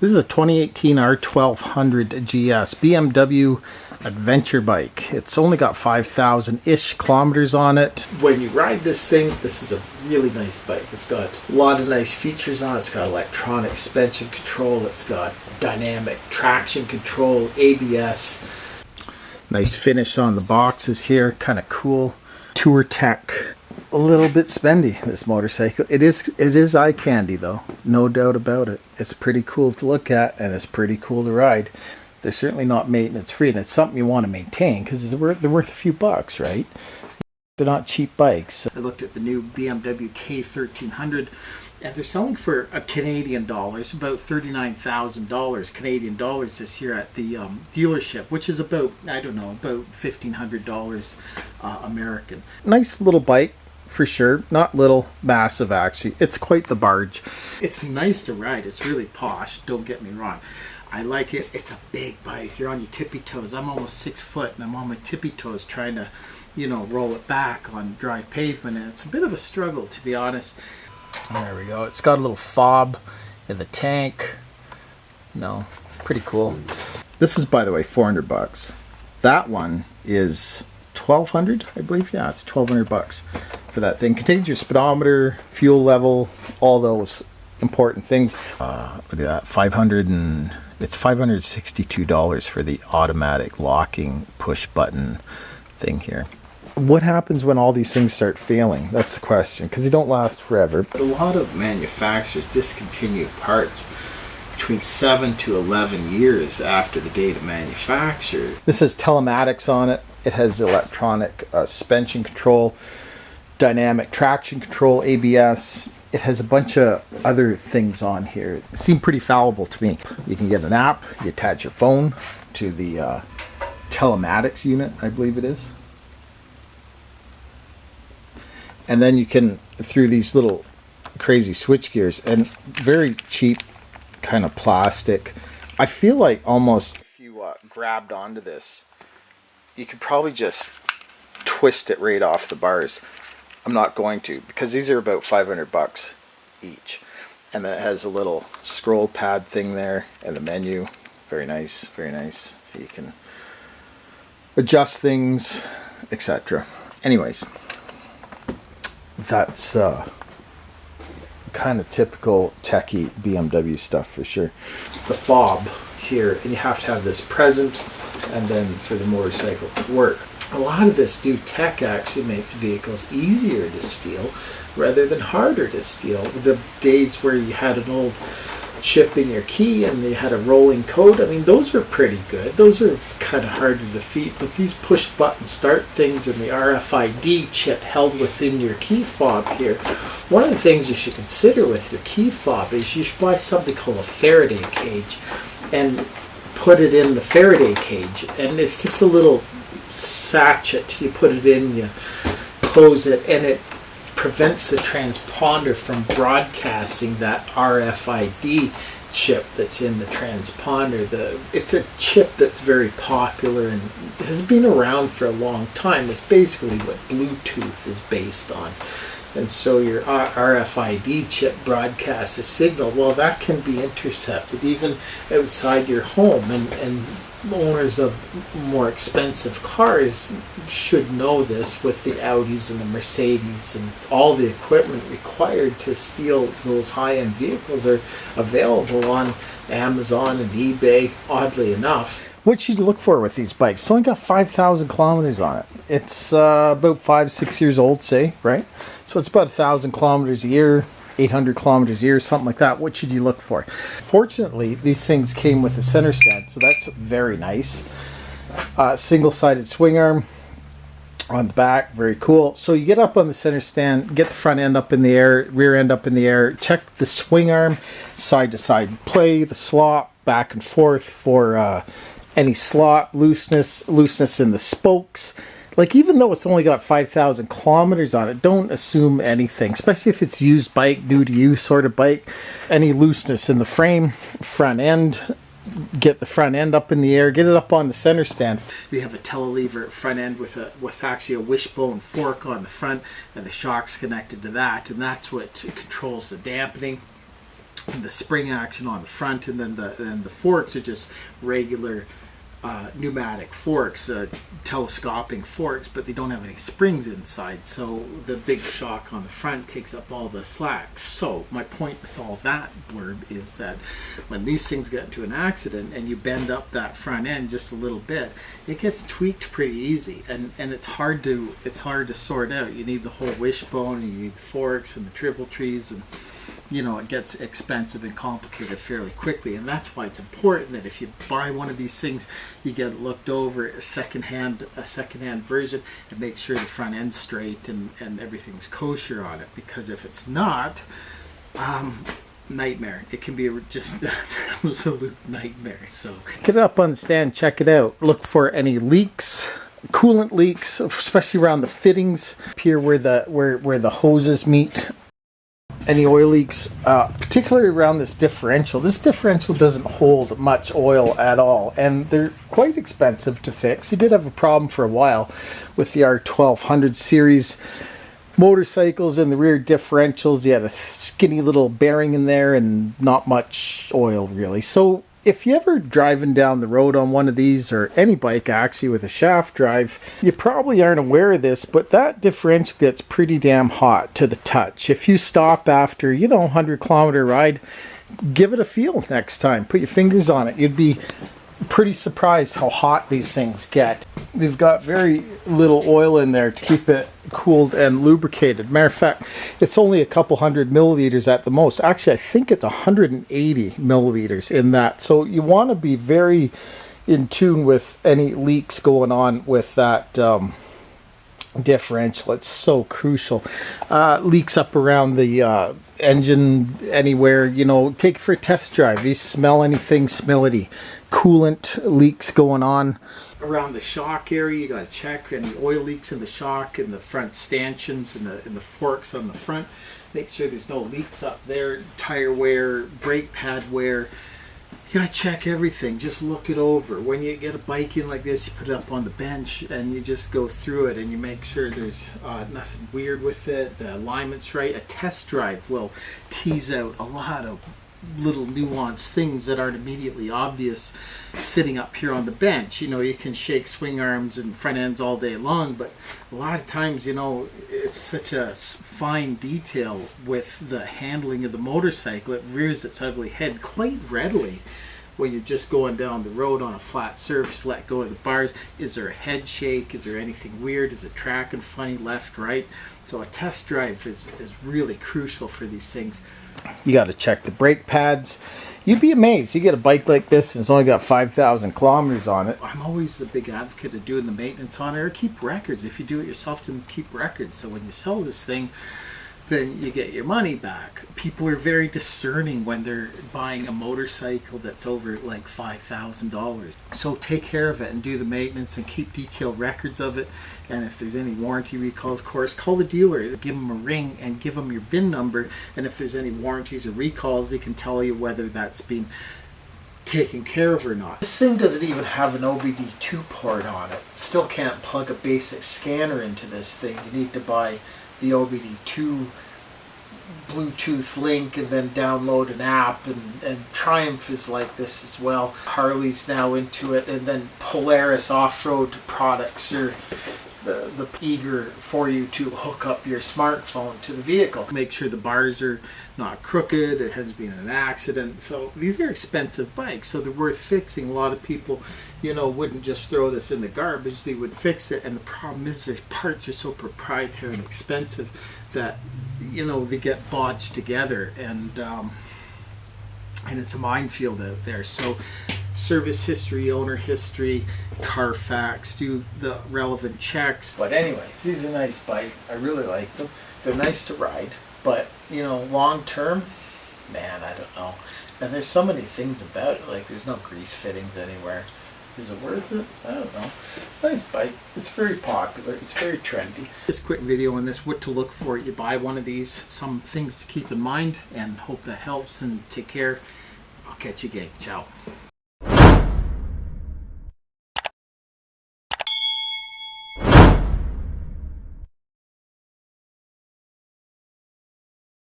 This is a 2018 R1200 GS BMW adventure bike. It's only got 5,000-ish kilometers on it. When you ride this thing, this is a really nice bike. It's got a lot of nice features on it. It's got electronic suspension control. It's got dynamic traction control, ABS. Nice finish on the boxes here, kind of cool. Tour tech. A little bit spendy, this motorcycle. It is eye candy though, no doubt about it. It's pretty cool to look at and it's pretty cool to ride. They're certainly not maintenance free, and it's something you want to maintain because they're worth a few bucks, right? They're not cheap bikes. I looked at the new BMW K1300 and they're selling for Canadian dollars, about $39,000 Canadian dollars this year at the dealership, which is about, I don't know, about $1,500 American. Nice little bike. For sure. Not little, massive actually. It's quite the barge. It's nice to ride. It's really posh. Don't get me wrong. I like it. It's a big bike. You're on your tippy toes. I'm almost 6 foot and I'm on my tippy toes trying to, roll it back on dry pavement. And it's a bit of a struggle, to be honest. There we go. It's got a little fob in the tank. Pretty cool. This is, by the way, $400. That one is $1,200, I believe. Yeah, it's $1,200 for that thing. Contains your speedometer, fuel level, all those important things. Look at that, it's $562 for the automatic locking push button thing here. What happens when all these things start failing? That's the question, because they don't last forever. A lot of manufacturers discontinue parts between 7 to 11 years after the date of manufacture. This has telematics on it. It has electronic suspension control, dynamic traction control, ABS. It has a bunch of other things on here. It seemed pretty fallible to me. You can get an app, you attach your phone to the telematics unit, I believe it is. And then you can, through these little crazy switch gears, and very cheap kind of plastic. I feel like almost if you grabbed onto this, you could probably just twist it right off the bars. I'm not going to, because these are about $500 each. And then it has a little scroll pad thing there and the menu. Very nice, very nice. So you can adjust things, etc. Anyways, that's kind of typical techie BMW stuff for sure. The fob here, and you have to have this present and then for the motorcycle to work. A lot of this new tech actually makes vehicles easier to steal rather than harder to steal. The days where you had an old chip in your key and you had a rolling code, I mean, those were pretty good. Those are kind of hard to defeat, but these push button start things and the RFID chip held within your key fob here. One of the things you should consider with your key fob is you should buy something called a Faraday cage and put it in the Faraday cage, and it's just a little sachet. You put it in, you close it, and it prevents the transponder from broadcasting that RFID chip that's in the transponder. It's a chip that's very popular and has been around for a long time. It's basically what Bluetooth is based on. And so your RFID chip broadcasts a signal. Well, that can be intercepted even outside your home, and owners of more expensive cars should know this with the Audis and the Mercedes, and all the equipment required to steal those high-end vehicles are available on Amazon and eBay, oddly enough. What should you look for with these bikes? It's only got 5,000 kilometers on it. It's about 5-6 years old, say, right? So it's about 1,000 kilometers a year, 800 kilometers a year, something like that. What should you look for? Fortunately, these things came with a center stand, so that's very nice. Single-sided swing arm on the back, very cool. So you get up on the center stand, get the front end up in the air, rear end up in the air, check the swing arm, side-to-side play, the slot, back and forth for any slot, looseness in the spokes. Like, even though it's only got 5,000 kilometers on it, don't assume anything, especially if it's used bike, new to you sort of bike. Any looseness in the frame, front end, get the front end up in the air, get it up on the center stand. We have a telelever front end with actually a wishbone fork on the front, and the shock's connected to that, and that's what controls the dampening. the spring action on the front, and then the forks are just regular pneumatic forks, telescoping forks, but they don't have any springs inside, so the big shock on the front takes up all the slack. So my point with all that blurb is that when these things get into an accident and you bend up that front end just a little bit, it gets tweaked pretty easy, and it's hard to sort out. You need the whole wishbone, and you need the forks and the triple trees, and you know, it gets expensive and complicated fairly quickly. And that's why it's important that if you buy one of these things, you get it looked over, a secondhand version, and make sure the front end's straight and everything's kosher on it. Because if it's not, nightmare. It can be just an absolute nightmare. So get it up on the stand, check it out. Look for any leaks, coolant leaks, especially around the fittings here where the hoses meet. Any oil leaks, particularly around this differential. This differential doesn't hold much oil at all, and they're quite expensive to fix. He did have a problem for a while with the R1200 series motorcycles and the rear differentials. He had a skinny little bearing in there and not much oil really. So if you ever driving down the road on one of these, or any bike actually with a shaft drive, you probably aren't aware of this, but that differential gets pretty damn hot to the touch. If you stop after, you know, 100-kilometer ride, give it a feel next time. Put your fingers on it. You'd be pretty surprised how hot these things get. They've got very little oil in there to keep it cooled and lubricated. Matter of fact, it's only a couple hundred milliliters at the most. Actually, I think it's 180 milliliters in that. So you want to be very in tune with any leaks going on with that differential. It's so crucial. Leaks up around the engine anywhere, you know, take it for a test drive. If you smell anything smellity, coolant leaks going on around the shock area, you got to check any oil leaks in the shock and the front stanchions and the forks on the front. Make sure there's no leaks up there. Tire wear, brake pad wear. You gotta check everything. Just look it over. When you get a bike in like this, you put it up on the bench and you just go through it and you make sure there's nothing weird with it. The alignment's right. A test drive will tease out a lot of little nuanced things that aren't immediately obvious sitting up here on the bench. You know, you can shake swing arms and front ends all day long, but a lot of times, you know, it's such a fine detail with the handling of the motorcycle. It rears its ugly head quite readily when you're just going down the road on a flat surface. Let go of the bars. Is there a head shake? Is there anything weird? Is it tracking funny left, right? So a test drive is really crucial for these things. You got to check the brake pads. You'd be amazed. You get a bike like this and it's only got 5,000 kilometers on it. I'm always a big advocate of doing the maintenance on it, or keep records. If you do it yourself, then keep records. So when you sell this thing, then you get your money back. People are very discerning when they're buying a motorcycle that's over like $5,000. So take care of it and do the maintenance and keep detailed records of it. And if there's any warranty recalls, of course, call the dealer, give them a ring and give them your VIN number. And if there's any warranties or recalls, they can tell you whether that's been taken care of or not. This thing doesn't even have an OBD2 port on it. Still can't plug a basic scanner into this thing. You need to buy the OBD2 Bluetooth link and then download an app, and Triumph is like this as well. Harley's now into it, and then Polaris off-road products are the eager for you to hook up your smartphone to the vehicle. Make sure the bars are not crooked, it has been an accident. So these are expensive bikes, so they're worth fixing. A lot of people, you know, wouldn't just throw this in the garbage, they would fix it. And the problem is the parts are so proprietary and expensive that, you know, they get bodged together, and it's a minefield out there. So service history, owner history, Carfax, do the relevant checks. But anyways, these are nice bikes. I really like them. They're nice to ride, but you know, long term, man, I don't know. And there's so many things about it, like there's no grease fittings anywhere. Is it worth it? I don't know. Nice bike. It's very popular. It's very trendy. Just a quick video on this, what to look for. You buy one of these, some things to keep in mind, and hope that helps, and take care. I'll catch you again. Ciao.